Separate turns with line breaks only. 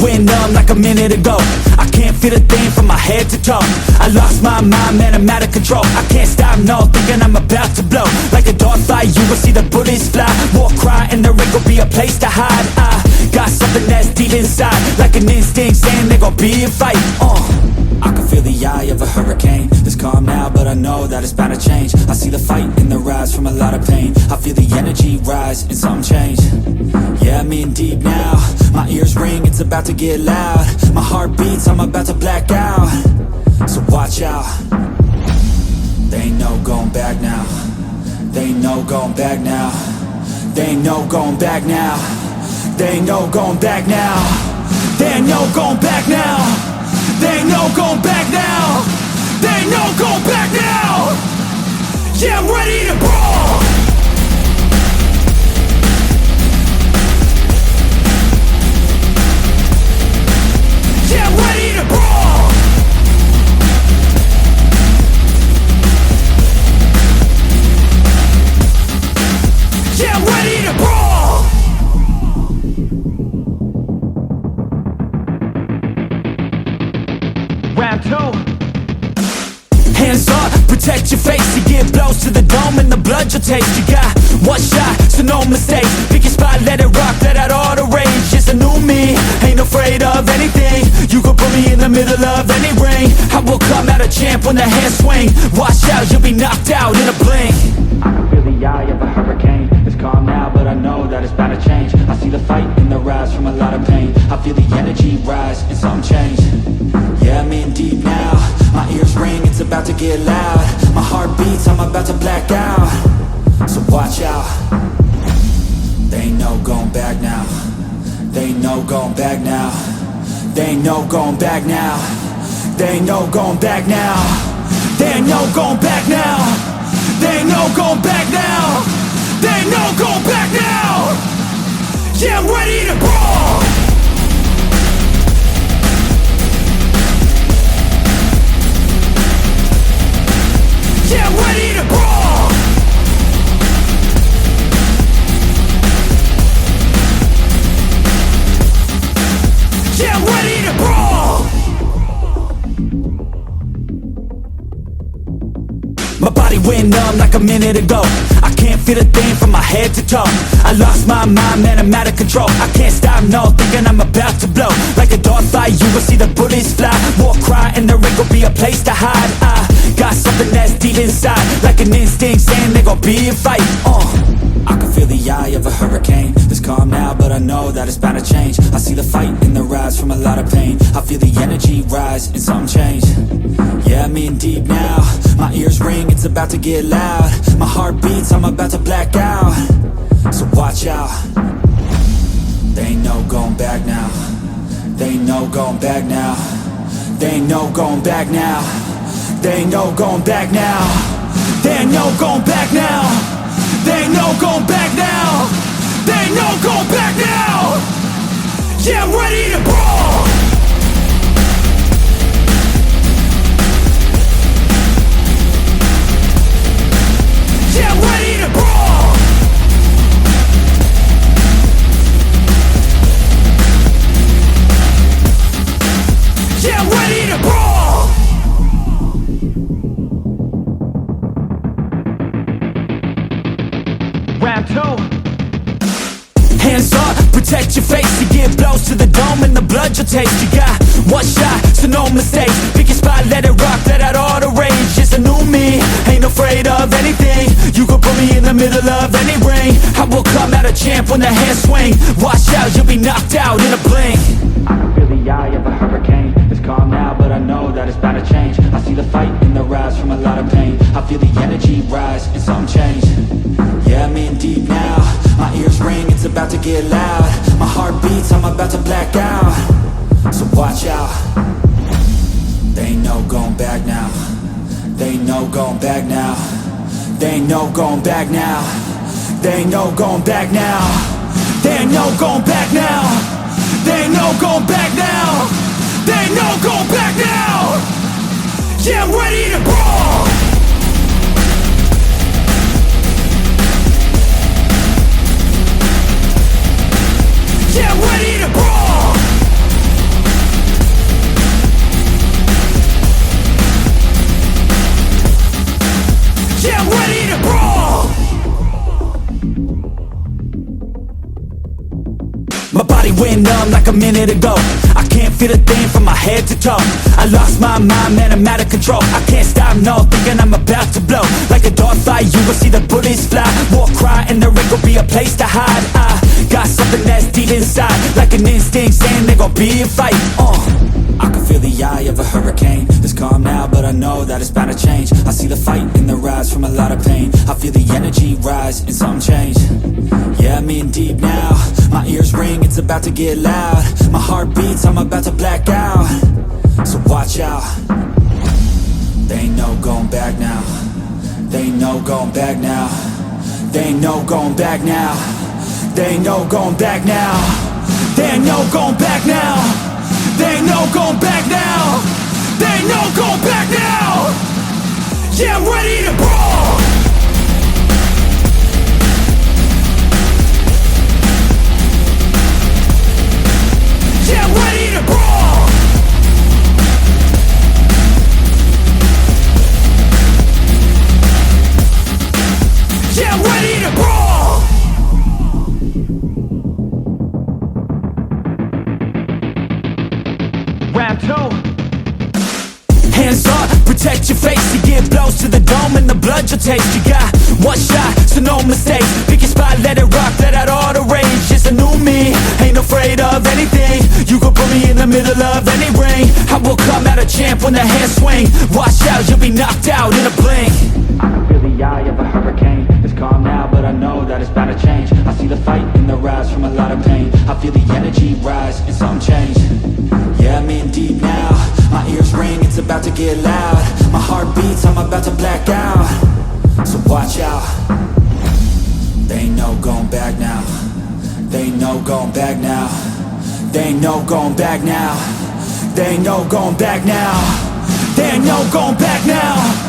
went numb like a minute ago. I can't feel a thing from my head to toe. I lost my mind, man, I'm out of control. I can't stop, no, thinking I'm about to blow. Like a dog fight, you will see the bullets fly. War cry, and there ain't gon' be a place to hide. I got something that's deep inside, like an instinct saying there gon' be a fight. I can feel the eye of a hurricane. It's calm now, but I know that it's bound to change. I see the fight in the rise from a lot of pain. I feel the energy rise and something change. Yeah, I'm in deep now. My ears ring, it's about to get loud. My heart beats, I'm about to black out. So watch out. There ain't no going back now. There ain't no going back now. There ain't no going back now. There ain't no going back now. There ain't no going back now. There ain't no going back now. There ain't no going back now. Yeah, I'm ready to brawl. Yeah, I'm ready to brawl. Yeah, I'm ready to brawl. Round two. Hands up, protect your face. You get blows to the dome and the blood you'll taste. You got one shot, so no mistakes. Pick your spot, let it rock, let out all the rage. It's a new me, ain't afraid of anything. You could put me in the middle of any ring. I will come out a champ when the hands swing. Watch out, you'll be knocked out in a blink. I can feel the eye of a hurricane. It's calm now, but I know that it's bound to change. I see the fight in the rise from a lot of pain. I feel the energy rise and something change. Yeah, I'm in deep now. My ears ring, it's about to get loud. My heart beats, I'm about to black out. So watch out. There ain't no going back now. There ain't no going back now. There ain't no going back now. There ain't no going back now. There ain't no going back now. There ain't no going back now. There ain't no going back now. Yeah, I'm ready to brawl. Yeah, I'm ready to brawl. Yeah, I'm ready to brawl. My body went numb like a minute ago. I can't feel a thing from my head to toe. I lost my mind, man, I'm out of control. I can't stop, no, thinking I'm about to blow. Like a dog fight, you will see the bullets fly. War cry, and there ain't gon' be a place to hide. I got something that's deep inside, like an instinct saying there gon' be a fight. I can feel the eye of a hurricane. It's calm now, but I know that it's bound to change. I see the fight in the rise from a lot of pain. I feel the energy rise and something change. Yeah, I'm in deep now. My ears ring, it's about to get loud. My heart beats, I'm about to black out. So watch out. There ain't no going back now. There ain't no going back now. There ain't no going back now. There ain't no going back now. There ain't no going back now. There ain't no going back now. There ain't no going back now. Yeah, I'm ready to brawl. Yeah, I'm ready to brawl. Yeah, I'm ready to brawl. Round two. Hands up, protect your face. You get blows to the dome and the blood you'll taste. You got one shot, so no mistakes. Pick your spot, let it rock, let out all the rage. It's a new me, ain't afraid of anything. You could put me in the middle of any ring. I will come out a champ when the hands swing. Watch out, you'll be knocked out in a blink. I can feel the eye of a hurricane. It's calm now, but I know that it's bound to change. I see the fight in the rise from a lot of pain. I feel the energy rise and something change. Yeah, I'm in deep now. My ears ring, it's about to get loud. My heart beats, I'm about to black out. So watch out. There ain't no going back now. There ain't no going back now. There ain't no going back now. There ain't no going back now. There ain't no going back now. There ain't no going back now. There ain't no going back now. Yeah, I'm ready to brawl. Yeah, I'm ready to brawl. Yeah, I'm ready to brawl. My body went numb like a minute ago. I can't feel a thing from my head to toe. I lost my mind, man, I'm out of control. I can't stop, no, thinking I'm about to blow. Like a dog fight, you will see the bullets fly. War cry, and there ain't gon' be a place to hide. I got something that's deep inside, like an instinct saying there gon' be a fight. I can feel the eye of a hurricane. It's calm now, but I know that it's bound to change. I see the fight in the rise from a lot of pain. I feel the energy rise and something change. Yeah, I'm in deep now. My ears ring, it's about to get loud. My heart beats, I'm about to black out. So watch out. There ain't no going back now. There ain't no going back now. There ain't no going back now. There ain't no going back now. There ain't no going back now. There ain't no going back now. There ain't no going back now. Yeah, I'm ready to brawl. Yeah, I'm ready to brawl. Yeah, I'm ready to brawl. Round two. Hands up, protect your face. You get blows to the dome and the blood you'll taste. You got one shot, so no mistakes. Pick your spot, let it rock, let out all the rage. It's a new me, ain't afraid of anything. You can put me in the middle of any ring. I will come out a champ when the hands swing. Watch out, you'll be knocked out in a blink. I can feel the eye of a hurricane. It's calm now, but I know that it's bound to change. I see the fight in the rise from a lot of pain. I feel the energy rise and something change. Yeah, I'm in deep now. My ears ring, it's about to get loud. My heart beats, I'm about to black out. So watch out. There ain't no going back now. There ain't no going back now. There ain't no going back now. There ain't no going back now. There ain't no going back now.